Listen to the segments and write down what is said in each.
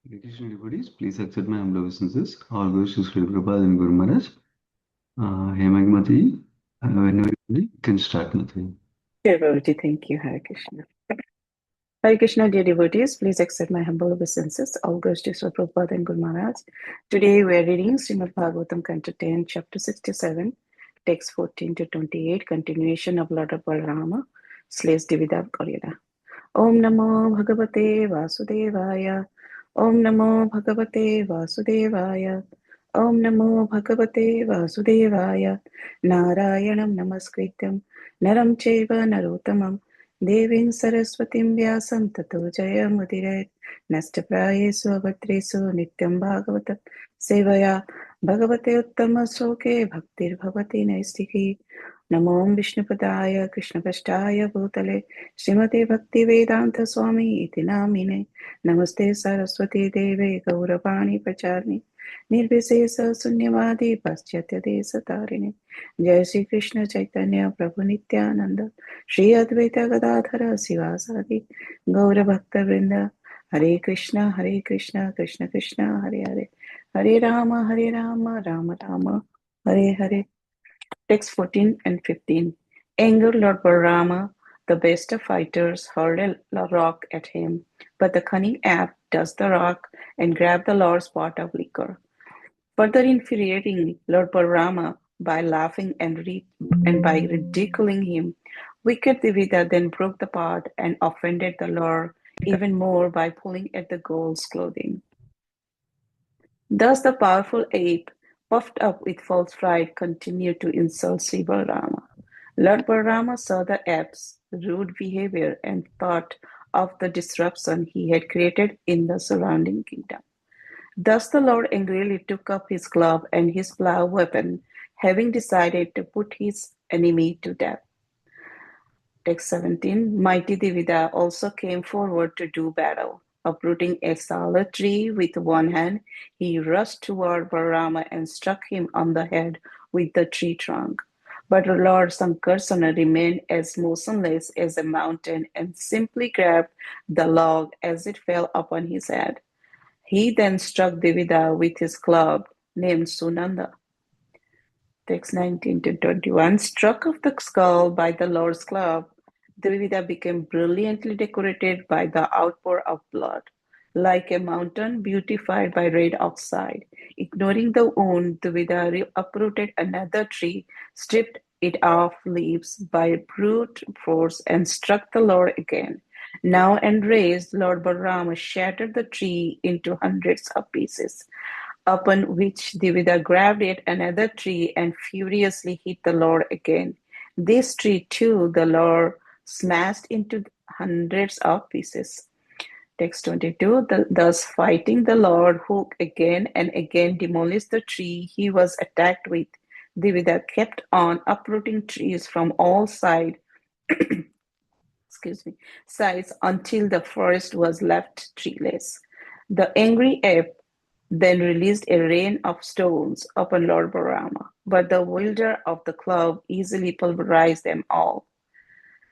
Hare Krishna devotees, please accept my humble obeisances. All goes to Sri Prabhupada and Guru Maharaj. Hemagmati, whenever you're ready, you can start Mataji. Dear devotee, thank you, Hare Krishna. Hare Krishna, dear devotees, please accept my humble obeisances. All goes to Sri Prabhupada and Guru Maharaj. Today we are reading Srimad Bhagavatam, Canto 10, Chapter 67, Text 14 to 28, continuation of Lord of Balrama, slays Dividab Gorilla. Om Namo Bhagavate Vasudevaya. Om Namo Bhagavate Vasudevaya. Om Namo Bhagavate Vasudevaya. Narayanam Namaskrityam Naram Chaiva Narottamam Devim Saraswatim Vyasam Tato Jayamudirayat Nashtaprayesu Abhatresu Nityam Bhagavata Sevaya Bhagavate Uttama Sloke Bhaktir Bhavati Naistiki Namo Vishnupadaaya Krishnapashtaya Bhutale Srimate Bhaktivedanta Swami iti namine Namaste Saraswati Deve Gauravani Pacharni Nirvisesa Sunyavadi Paschatya Desatarine Jai Shri Krishna Chaitanya Prabhu Nityananda Shri Advaita Gadadhara Sivasadi Gaura Bhakta Vrinda Hare Krishna Krishna Krishna Hare Hare Hare Rama Rama Rama Hare Hare. Text 14 and 15. Anger Lord Balrama, the best of fighters, hurled a rock at him, but the cunning ape touched the rock and grabbed the Lord's pot of liquor. Further infuriating Lord Balrama by laughing and by ridiculing him, wicked Divida then broke the pot and offended the Lord even more by pulling at the gold's clothing. Thus the powerful ape, puffed up with false pride, continued to insult Sri Balrama. Lord Balrama saw the ape's rude behavior and thought of the disruption he had created in the surrounding kingdom. Thus the Lord angrily took up his club and his plough weapon, having decided to put his enemy to death. Text 17. Mighty Divida also came forward to do battle. Uprooting a solid tree with one hand, he rushed toward Balrama and struck him on the head with the tree trunk. But Lord Sankarsana remained as motionless as a mountain and simply grabbed the log as it fell upon his head. He then struck Divida with his club, named Sunanda. Text 19 to 21. Struck off the skull by the Lord's club, Dvivida became brilliantly decorated by the outpour of blood, like a mountain beautified by red oxide. Ignoring the wound, Dvivida uprooted another tree, stripped it of leaves by brute force, and struck the Lord again. Now enraged, Lord Balrama shattered the tree into hundreds of pieces. Upon which Divida grabbed at another tree and furiously hit the Lord again. This tree too the Lord smashed into hundreds of pieces. Text 22. Thus fighting the Lord, who again and again demolished the tree he was attacked with, Divida kept on uprooting trees from all sides sides until the forest was left treeless. The angry ape then released a rain of stones upon Lord Balrama, but the wielder of the club easily pulverized them all.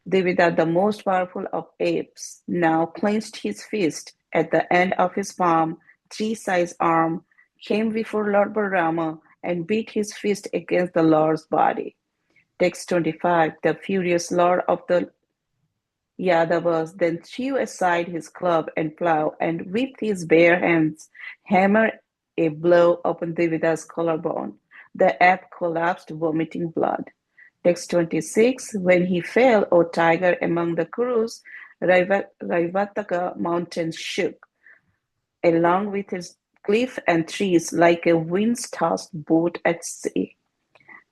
Devida, the most powerful of apes, now clenched his fist at the end of his palm, three-sized arm, came before Lord Balrama and beat his fist against the Lord's body. Text 25. The furious Lord of the Yadavas then threw aside his club and plough, and with his bare hands hammered a blow upon Devida's collarbone. The ape collapsed, vomiting blood. Text 26. When he fell, O tiger, among the Kurus, Raivataka mountain shook, along with its cliff and trees, like a wind-tossed boat at sea.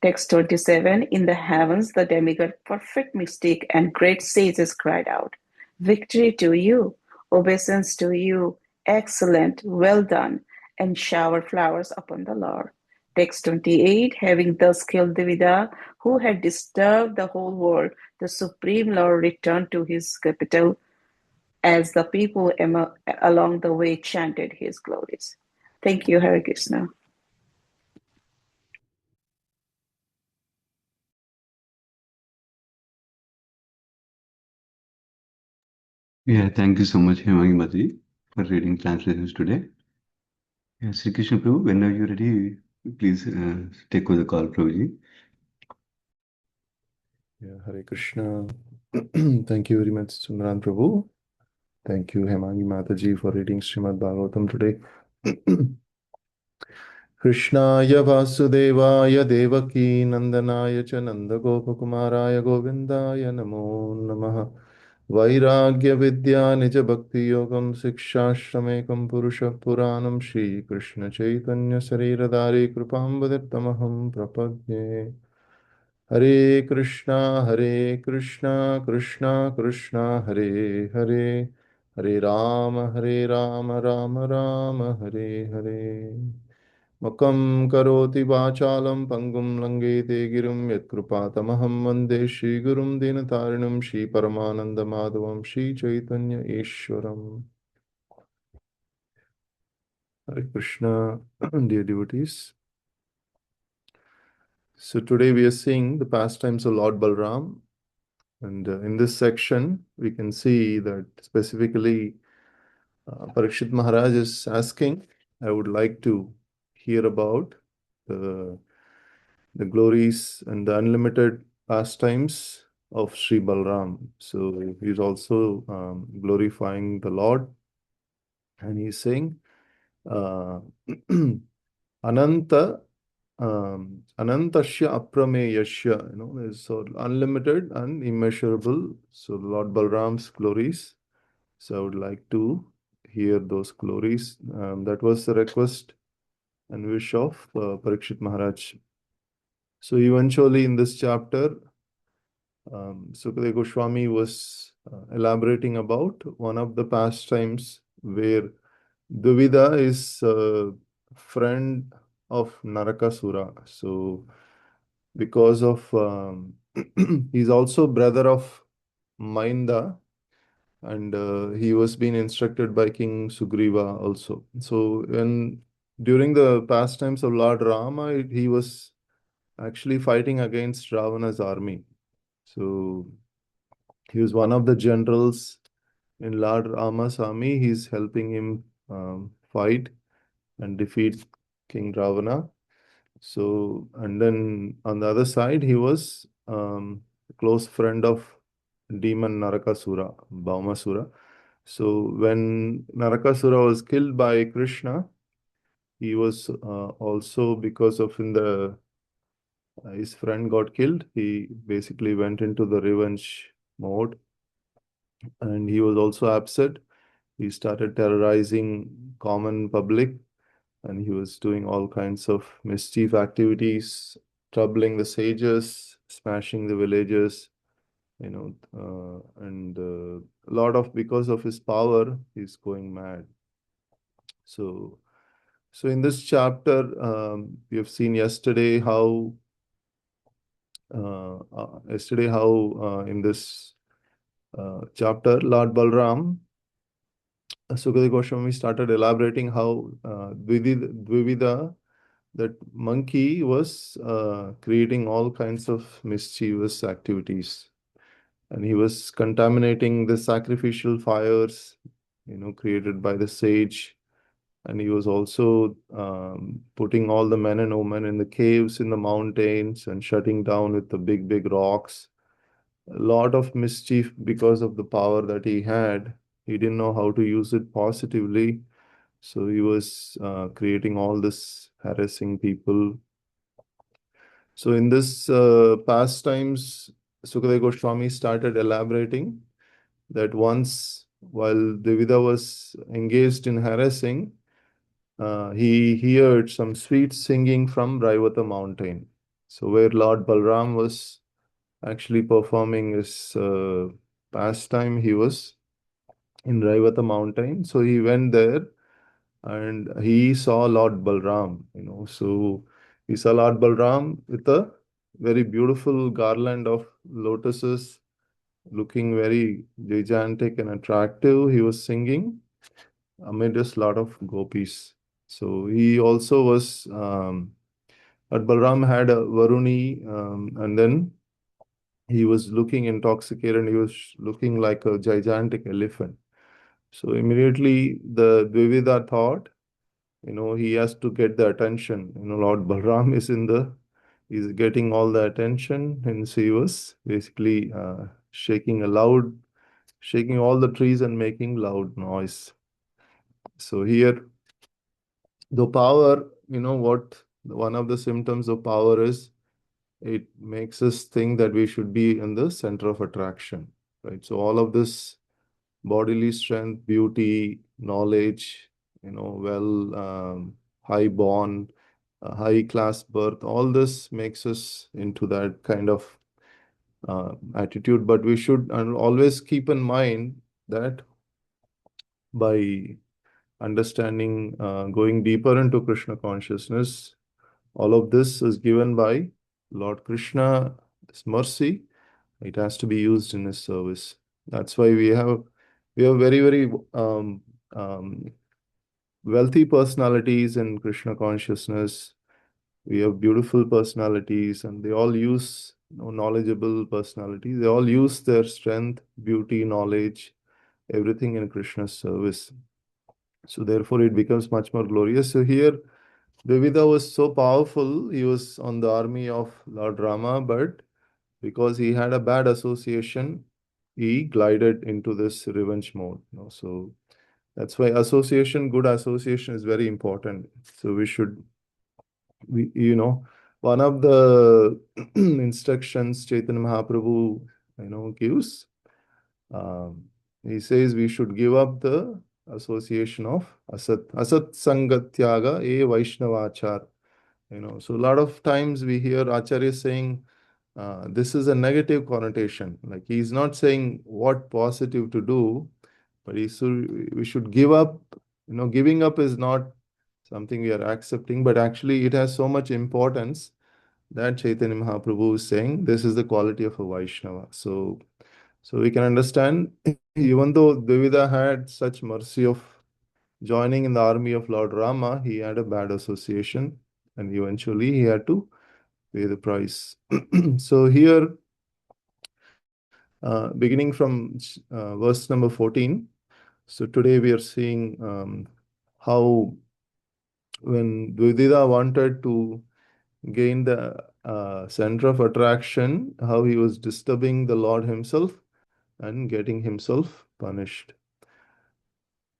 Text 27. In the heavens, the demigod, perfect mystic, and great sages cried out, Victory to you, obeisance to you, excellent, well done, and showered flowers upon the Lord. Text 28. Having thus killed Divida, who had disturbed the whole world, the Supreme Lord returned to his capital as the people along the way chanted his glories. Thank you, Hare Krishna. Yeah, thank you so much, Hemagmati, for reading translations today. Sri Krishna Prabhu, when are you ready? Please take over the call, Prabhuji. Yeah, Hare Krishna. Thank you very much, Sundran Prabhu. Thank you, Hemangi Mataji, for reading Srimad Bhagavatam today. Krishnaya Vasudevaya Devaki Nandanaya Cha Nandagopakumaraya Govindaya Namo Namaha Vairagya Vidya Nija Bhakti Yogam Sikshashramekam Purusha Puranam Shri Krishna Chaitanya Sariradari Krupambadittamaham Prapadye Hare Krishna, Krishna Krishna, Hare Hare, Hare Rama, Rama Hare Hare. Makam karoti vachalam pangum langete girum yat kripatamaham vande Shri Gurum Dinatarinam Shri Paramananda Madhavam Shri Chaitanya Ishwaram. Hare Krishna, dear devotees. So today we are seeing the pastimes of Lord Balram. And in this section, we can see that specifically Parikshit Maharaj is asking, I would like to hear about the, the glories and the unlimited pastimes of Sri Balram. So he's also glorifying the Lord, and he's saying, uh, Ananta Anantasya Aprameyasya, is so unlimited and immeasurable. So Lord Balram's glories. So I would like to hear those glories. That was the request and wish of Parikshit Maharaj. So eventually in this chapter, Sukadeva Goswami was elaborating about one of the pastimes where Duvida is a friend of Narakasura. So because of he's also brother of Mainda, and he was being instructed by King Sugriva also. So when during the pastimes of Lord Rama, he was actually fighting against Ravana's army. So he was one of the generals in Lord Rama's army. He's helping him fight and defeat King Ravana. So, and then on the other side, he was a close friend of demon Narakasura, Baumasura. So, when Narakasura was killed by Krishna, he was also, because of in the his friend got killed, he basically went into the revenge mode, and he was also upset. He started terrorizing common public, and he was doing all kinds of mischief activities, troubling the sages, smashing the villages, and a lot of, because of his power, he's going mad. So in this chapter, we have seen yesterday how in this chapter, Lord Balram, Sukadeva Goswami started elaborating how Dvivida, that monkey, was creating all kinds of mischievous activities. And he was contaminating the sacrificial fires, created by the sage. And he was also putting all the men and women in the caves in the mountains and shutting down with the big, big rocks. A lot of mischief because of the power that he had. He didn't know how to use it positively. So he was creating all this, harassing people. So in this pastimes, Sukadeva Goswami started elaborating that once, while Devida was engaged in harassing, he heard some sweet singing from Raivata mountain. So where Lord Balram was actually performing his pastime, he was in Raivata mountain. So he went there and he saw Lord Balram, So he saw Lord Balram with a very beautiful garland of lotuses, looking very gigantic and attractive. He was singing amid a lot of gopis. So he also was, but Balram had a Varuni, and then he was looking intoxicated, and he was looking like a gigantic elephant. So immediately the Dvivida thought he has to get the attention. Lord Balram is getting all the attention, and so he was basically shaking all the trees and making loud noise. So here, the power, what one of the symptoms of power is, it makes us think that we should be in the center of attraction, right? So all of this bodily strength, beauty, knowledge, high born, high class birth, all this makes us into that kind of attitude. But we should always keep in mind that by understanding, going deeper into Krishna consciousness, all of this is given by Lord Krishna, this mercy. It has to be used in his service. That's why we have very, very wealthy personalities in Krishna consciousness. We have beautiful personalities, and they all use, knowledgeable personalities. They all use their strength, beauty, knowledge, everything in Krishna's service. So therefore, it becomes much more glorious. So here, Vivida was so powerful. He was on the army of Lord Rama, but because he had a bad association, he glided into this revenge mode. So that's why good association is very important. So one of the instructions Chaitanya Mahaprabhu, gives, um, he says we should give up the association of asat sangatyaga vaishnavachar. So a lot of times we hear Acharya saying this is a negative connotation. Like, he's not saying what positive to do, but we should give up. Giving up is not something we are accepting, but actually it has so much importance that Chaitanya Mahaprabhu is saying this is the quality of a Vaishnava. So we can understand, even though Dvivida had such mercy of joining in the army of Lord Rama, he had a bad association, and eventually he had to pay the price. So here, beginning from verse number 14, so today we are seeing how when Dvivida wanted to gain the center of attraction, how he was disturbing the Lord himself and getting himself punished.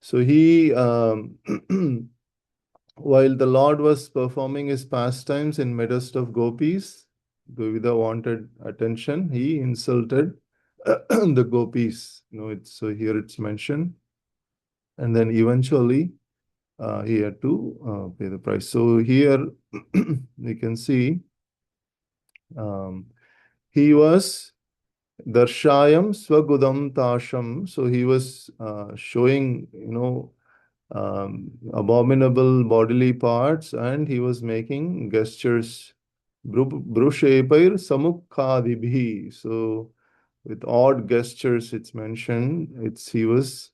So he, while the Lord was performing his pastimes in midst of gopis, Dvivida wanted attention. He insulted the gopis. So here it's mentioned, and then eventually he had to pay the price. So here we can see he was Darshayam Swagudam Tasham. So he was showing, abominable bodily parts, and he was making gestures. Brushepair Samukhadibhi. So with odd gestures, it's mentioned. He was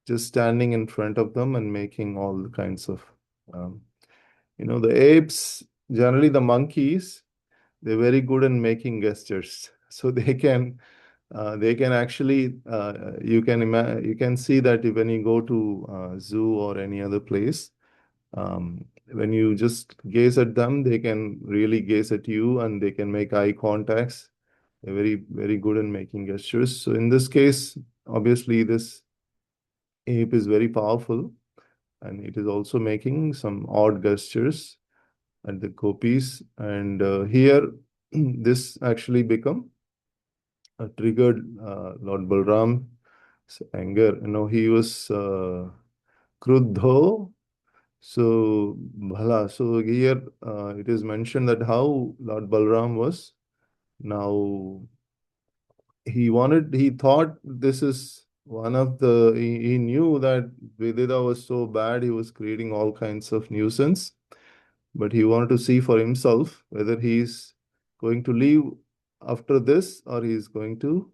just standing in front of them and making all kinds of, the apes, generally the monkeys, they're very good in making gestures. So they can actually, you can see that when you go to zoo or any other place, when you just gaze at them, they can really gaze at you, and they can make eye contacts. They're very, very good in making gestures. So in this case, obviously this ape is very powerful, and it is also making some odd gestures at the gopis. And here, this actually become triggered Lord Balram's anger. He was kruddho. So bhala. So here it is mentioned that how Lord Balram was now. He thought this is one of the. He knew that Vedita was so bad. He was creating all kinds of nuisance, but he wanted to see for himself whether he's going to leave after this, or he's going to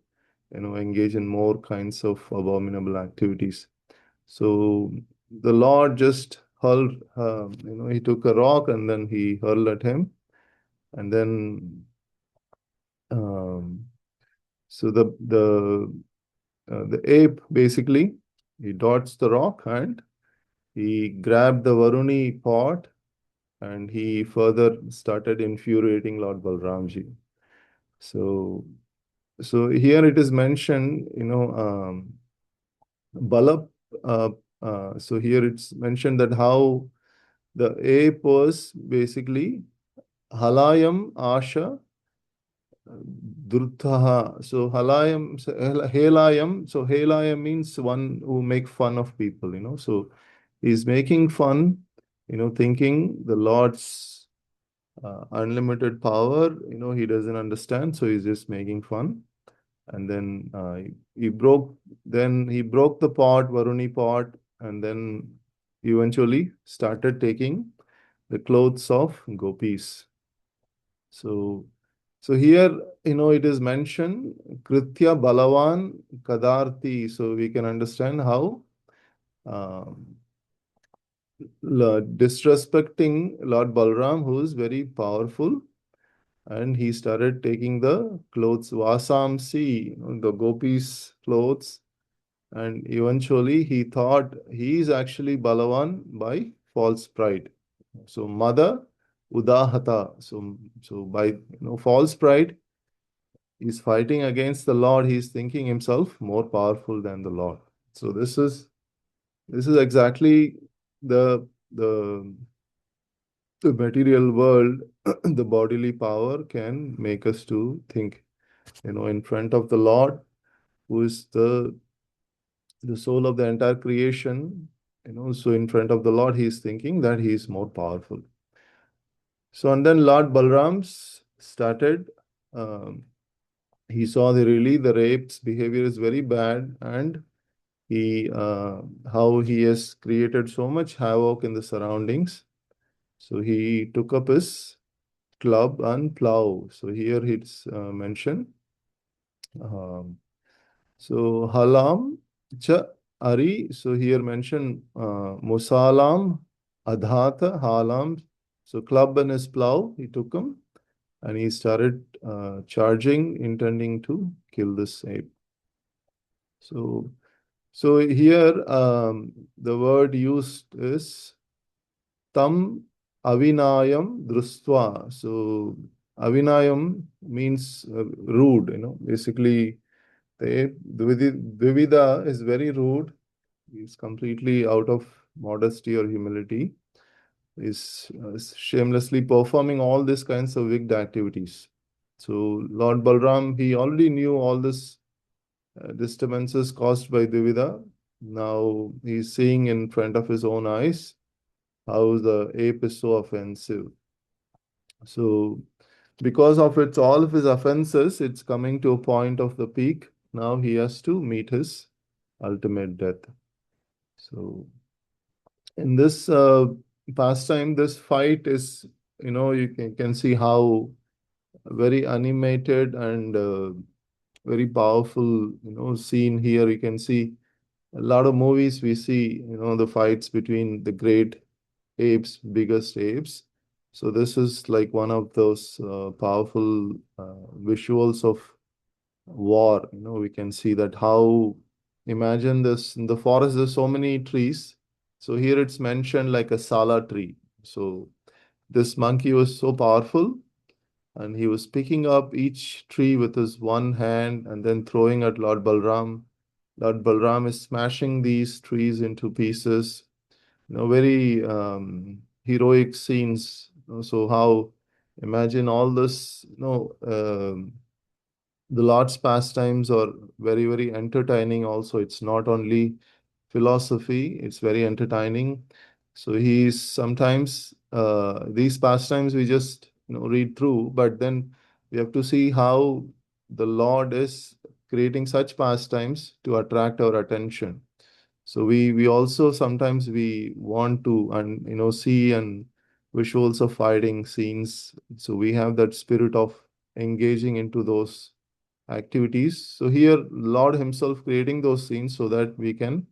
engage in more kinds of abominable activities. So the Lord just hurled, he took a rock and then he hurled at him, and then so the ape basically, he dodged the rock, and he grabbed the Varuni pot and he further started infuriating Lord Balramji. So, so here it is mentioned, Balap. Uh, so here it's mentioned that how the ape was basically Halayam Asha Druthaha. So Halayam, Helayam. So Helayam means one who make fun of people, So he's making fun, thinking the Lord's unlimited power, he doesn't understand. So he's just making fun. And then he broke the pot, Varuni pot, and then eventually started taking the clothes of gopis. So, so here, it is mentioned Kritya Balavan Kadarti. So we can understand how um, disrespecting Lord Balram, who is very powerful, and he started taking the clothes, Vasamsi, the gopis' clothes, and eventually he thought he is actually Balavan by false pride. So Mada Udahata. So by false pride, he's fighting against the Lord. He's thinking himself more powerful than the Lord. So this is exactly the the the material world, the bodily power can make us to think, in front of the Lord, who is the soul of the entire creation, so in front of the Lord, he is thinking that he is more powerful. So, and then Lord Balram's started, um, he saw the rape's behavior is very bad, and he, how he has created so much havoc in the surroundings. So he took up his club and plow. So here it's mentioned. Um, so halam cha ari. So here mentioned musalam adhata halam. So club and his plow, he took him and he started charging, intending to kill this ape. So here the word used is tam avinayam drustva. So avinayam means rude, basically Dvivida is very rude. He's completely out of modesty or humility. Is shamelessly performing all these kinds of wicked activities. So Lord Balram, he already knew all this disturbances caused by Dvivida. Now he's seeing in front of his own eyes how the ape is so offensive. So because of all of his offenses, it's coming to a point of the peak. Now he has to meet his ultimate death. So in this pastime, this fight is, you can see how very animated and very powerful, scene here. You can see a lot of movies we see, the fights between the great apes, biggest apes. So this is like one of those powerful visuals of war. We can see that how, imagine this, in the forest there's so many trees. So here it's mentioned like a sala tree. So this monkey was so powerful and he was picking up each tree with his one hand and then throwing at Lord Balram. Lord Balram is smashing these trees into pieces. Very heroic scenes. So how, imagine all this, the Lord's pastimes are very, very entertaining also. It's not only philosophy, it's very entertaining. So he's sometimes, these pastimes we just, read through, but then we have to see how the Lord is creating such pastimes to attract our attention. So we also sometimes we want to, and see and visuals of fighting scenes. So we have that spirit of engaging into those activities. So here, Lord Himself creating those scenes so that we can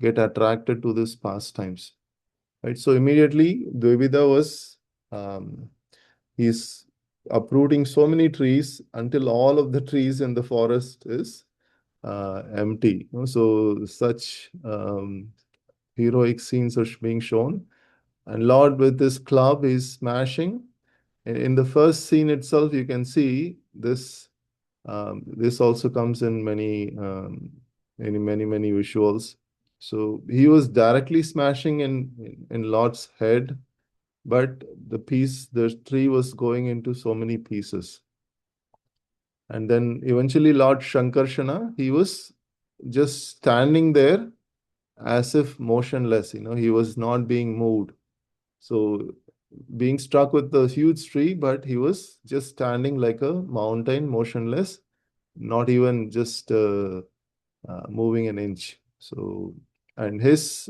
get attracted to these pastimes. Right. So immediately, Dvivida was he's uprooting so many trees until all of the trees in the forest is empty. So such heroic scenes are being shown. And Lord with this club is smashing. In the first scene itself, you can see this. This also comes in many visuals. So he was directly smashing in Lord's head, but the tree was going into so many pieces. And then eventually Lord Shankarshana, he was just standing there as if motionless, he was not being moved. So being struck with the huge tree, but he was just standing like a mountain, motionless, not even just moving an inch. So, and his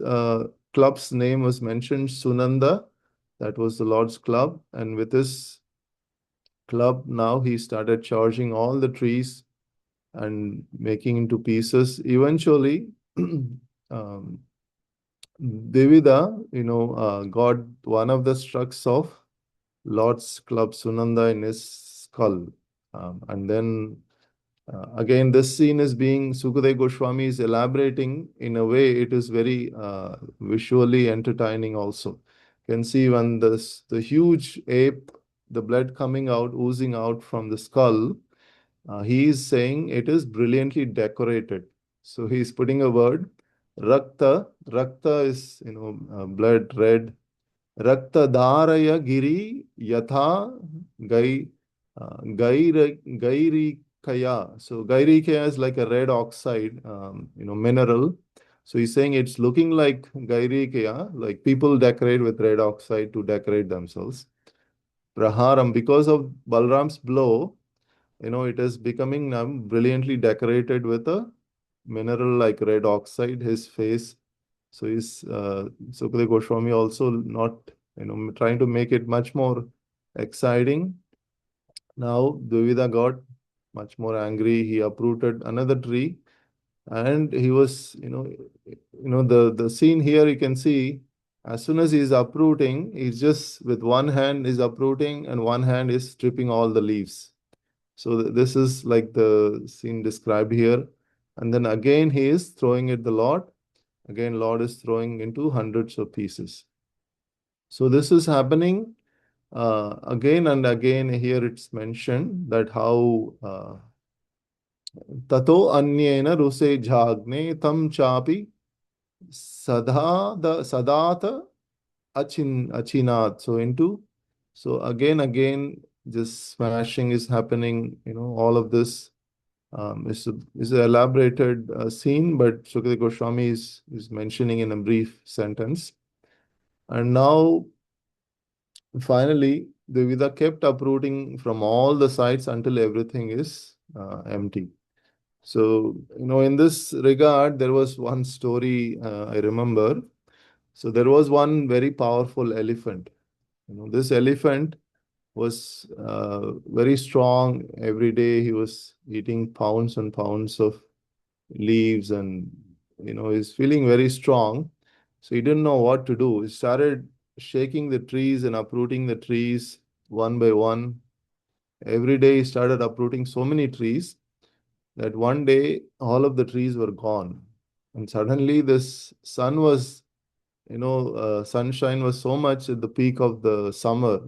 club's name was mentioned, Sunanda. That was the Lord's club. And with his club, now he started charging all the trees and making into pieces. Eventually, Devida, got one of the strucks of Lord's club Sunanda in his skull. And then again, this scene is being, Sukadeva Goswami is elaborating in a way, it is very visually entertaining also. You can see when the huge ape, the blood coming out, oozing out from the skull, he is saying it is brilliantly decorated. So he is putting a word, Rakta. Rakta is, blood, red. Rakta dharaya giri yatha gai gairikaya. So gairikaya is like a red oxide, mineral. So he's saying it's looking like gairikaya, like people decorate with red oxide to decorate themselves. Praharam, because of Balram's blow, it is becoming now brilliantly decorated with a mineral like red oxide, his face. So he's Sukadeva Goswami also not, trying to make it much more exciting. Now Dvivida got much more angry. He uprooted another tree, and he was, the scene here you can see. As soon as he's uprooting, he's just with one hand is uprooting and one hand is stripping all the leaves. So this is like the scene described here. And then again, he is throwing at the Lord. Again, Lord is throwing into hundreds of pieces. So this is happening again and again. Here it's mentioned that how tato anyena ruse jhagne tam chapi sadata achinat. So again, this smashing is happening. All of this is an elaborated scene, but Sukadeva Goswami is mentioning in a brief sentence. And now, finally, Devida kept uprooting from all the sides until everything is empty. So, in this regard, there was one story I remember. So there was one very powerful elephant. This elephant was very strong. Every day he was eating pounds and pounds of leaves, and he's feeling very strong. So he didn't know what to do. He started shaking the trees and uprooting the trees one by one. Every day he started uprooting so many trees that one day all of the trees were gone. And suddenly this sun was, sunshine was so much at the peak of the summer.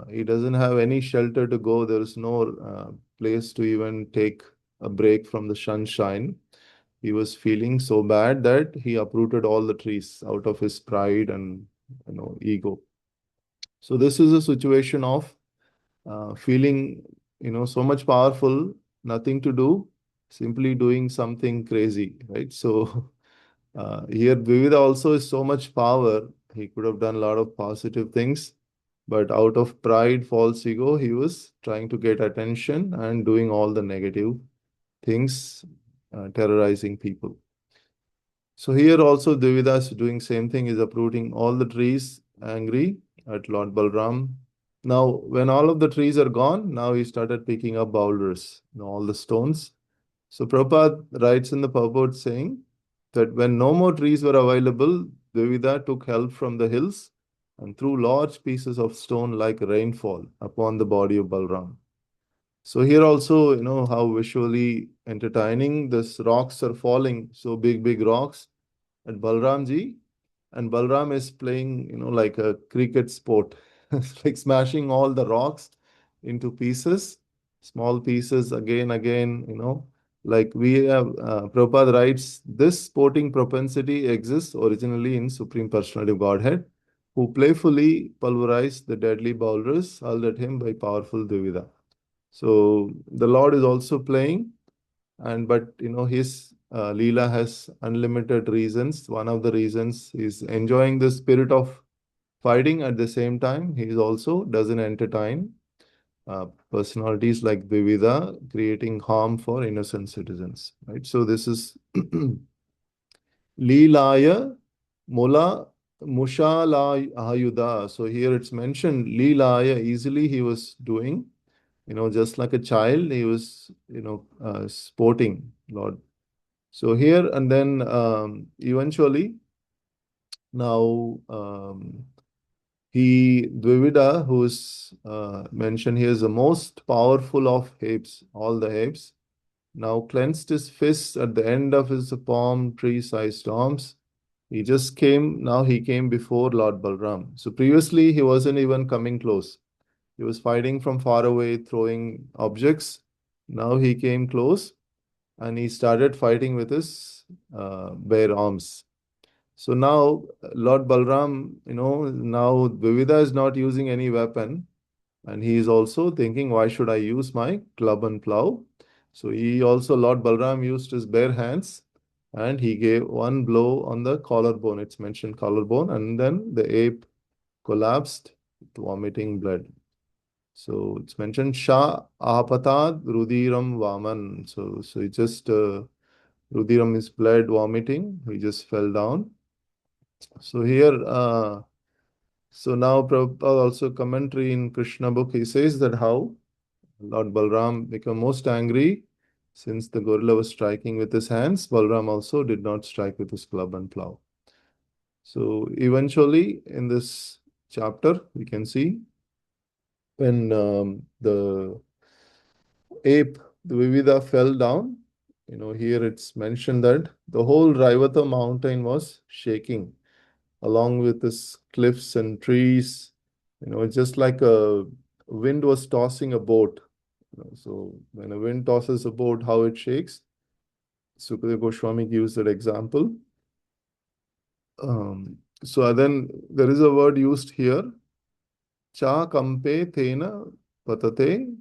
He doesn't have any shelter to go. There is no place to even take a break from the sunshine. He was feeling so bad that he uprooted all the trees out of his pride and ego. So this is a situation of feeling so much powerful, nothing to do, simply doing something crazy, right? So here Vivida also is so much power. He could have done a lot of positive things, but out of pride, false ego, he was trying to get attention and doing all the negative things, terrorizing people. So here also Devida is doing same thing, is uprooting all the trees, angry at Lord Balram. Now, when all of the trees are gone, now he started picking up boulders, all the stones. So Prabhupada writes in the purport saying that when no more trees were available, Devida took help from the hills and threw large pieces of stone like rainfall upon the body of Balram. So here also, how visually entertaining, this rocks are falling, so big rocks. at Balramji, and Balram is playing, like a cricket sport. It's like smashing all the rocks into pieces, small pieces again. Like we have, Prabhupada writes, this sporting propensity exists originally in Supreme Personality of Godhead, who playfully pulverized the deadly boulders hurled at him by powerful Dvivida. So the Lord is also playing, but his Leela has unlimited reasons. One of the reasons is enjoying the spirit of fighting. At the same time, he is also doesn't entertain personalities like Dvivida creating harm for innocent citizens. Right. So this is Leelaya Mula Mushala Ayuda. So here it's mentioned Leelaya, easily he was doing, just like a child, he was, sporting, Lord. So here and then eventually now Dvivida, who's mentioned here, is the most powerful of apes, all the apes, now clenched his fists at the end of his palm tree-sized arms. Now he came before Lord Balram. So previously he wasn't even coming close. He was fighting from far away, throwing objects. Now he came close and he started fighting with his bare arms. So now Lord Balram, now Dvivida is not using any weapon, and he is also thinking, why should I use my club and plow? So Lord Balram used his bare hands and he gave one blow on the collarbone. It's mentioned collarbone, and then the ape collapsed, vomiting blood. So it's mentioned Sha Ahapatad Rudiram Vaman. So it just Rudiram is blood vomiting. He just fell down. So here, now Prabhupada also commentary in Krishna book, he says that how Lord Balram became most angry since the gorilla was striking with his hands. Balram also did not strike with his club and plow. So eventually in this chapter, we can see when the ape, the Vivida, fell down, here it's mentioned that the whole Raivata mountain was shaking along with this cliffs and trees. Just like a wind was tossing a boat. So when a wind tosses a boat, how it shakes. Sukadeva Goswami gives that example. So then there is a word used here. Cha kampe thena patate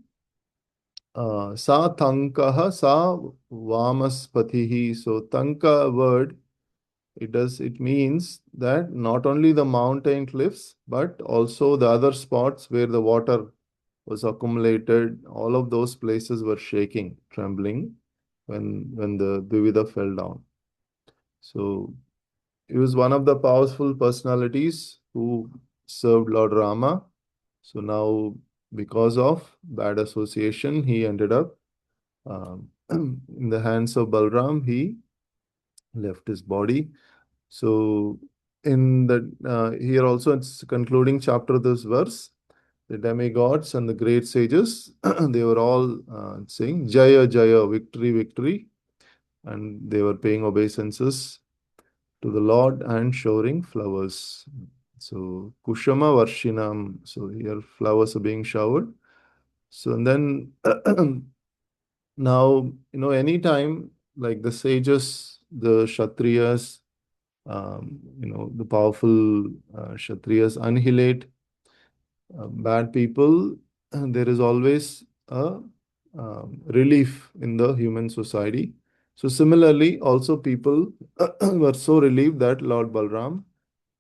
sa tankaha sa vamaspatihi. So tanka word, it means that not only the mountain cliffs, but also the other spots where the water was accumulated, all of those places were shaking, trembling when the Dvivida fell down. So he was one of the powerful personalities who served Lord Rama. So now, because of bad association, he ended up in the hands of Balram. He left his body. So in the here also it's concluding chapter of this verse, the demigods and the great sages, they were all saying Jaya Jaya, victory, victory, and they were paying obeisances to the Lord and showering flowers. So Kushama Varshinam, so here flowers are being showered. So and then now, anytime like the sages, the Kshatriyas, the powerful Kshatriyas annihilate bad people, there is always a relief in the human society. So similarly, also people were so relieved that Lord Balram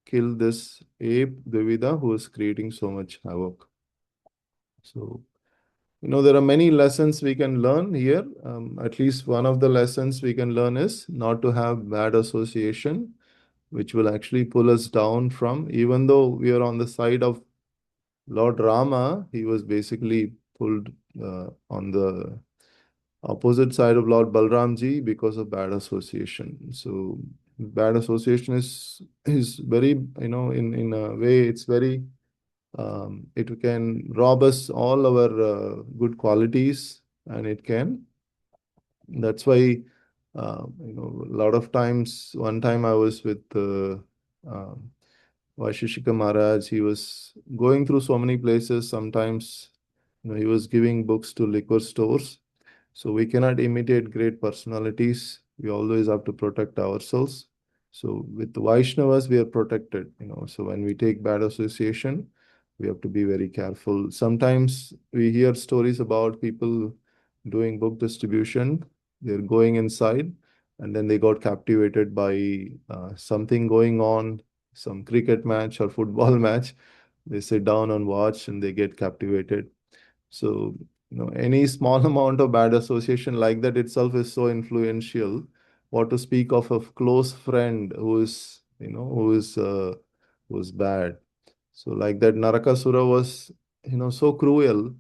killed this ape Devida who is creating so much havoc. So, there are many lessons we can learn here. At least one of the lessons we can learn is not to have bad association, which will actually pull us down from, even though we are on the side of Lord Rama, he was basically pulled on the opposite side of Lord Balramji because of bad association. So bad association is very, in a way, it's very, it can rob us all our good qualities, and that's why A lot of times, one time I was with Vaisheshika Maharaj. He was going through so many places. Sometimes, he was giving books to liquor stores. So we cannot imitate great personalities. We always have to protect ourselves. So with the Vaishnavas, we are protected. So when we take bad association, we have to be very careful. Sometimes we hear stories about people doing book distribution. They're going inside, and then they got captivated by something going on, some cricket match or football match. They sit down and watch, and they get captivated. So, any small amount of bad association like that itself is so influential. What to speak of a close friend who is bad. So, like that, Narakasura was, so cruel.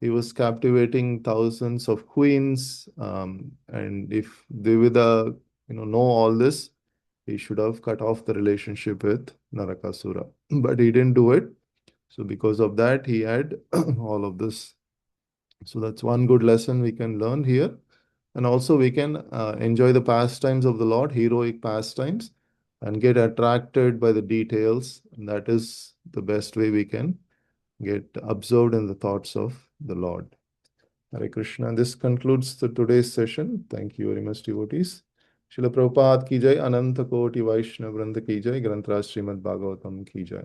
He was captivating thousands of queens. And if Devida, know all this, he should have cut off the relationship with Narakasura. But he didn't do it. So because of that, he had all of this. So that's one good lesson we can learn here. And also we can enjoy the pastimes of the Lord, heroic pastimes, and get attracted by the details. And that is the best way we can get absorbed in the thoughts of the Lord. Hare Krishna. This concludes today's session. Thank you very much, devotees. Srila Prabhupada ki jai, Ananta Koti Vaishnava Vranda ki jai, Granthra Srimad Bhagavatam ki jai.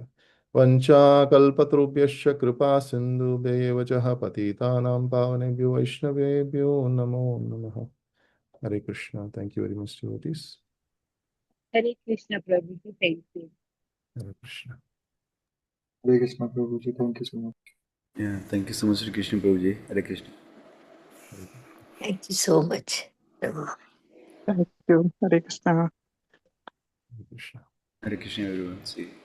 Vancha kalpatrubhyasya kripa sindhu bevachaha patitanam pavanebhyo vaishnavebhyo namo namaha. Hare Krishna. Thank you very much, devotees. Hare Krishna Prabhuji, thank you. Hare Krishna. Hare Krishna Prabhuji, thank you so much. Yeah, thank you so much, Sri Krishna Prabhuji. Hare Krishna. Thank you so much. Prabhu. Thank you. Hare Krishna. Hare Krishna. Hare Krishna, everyone. See you.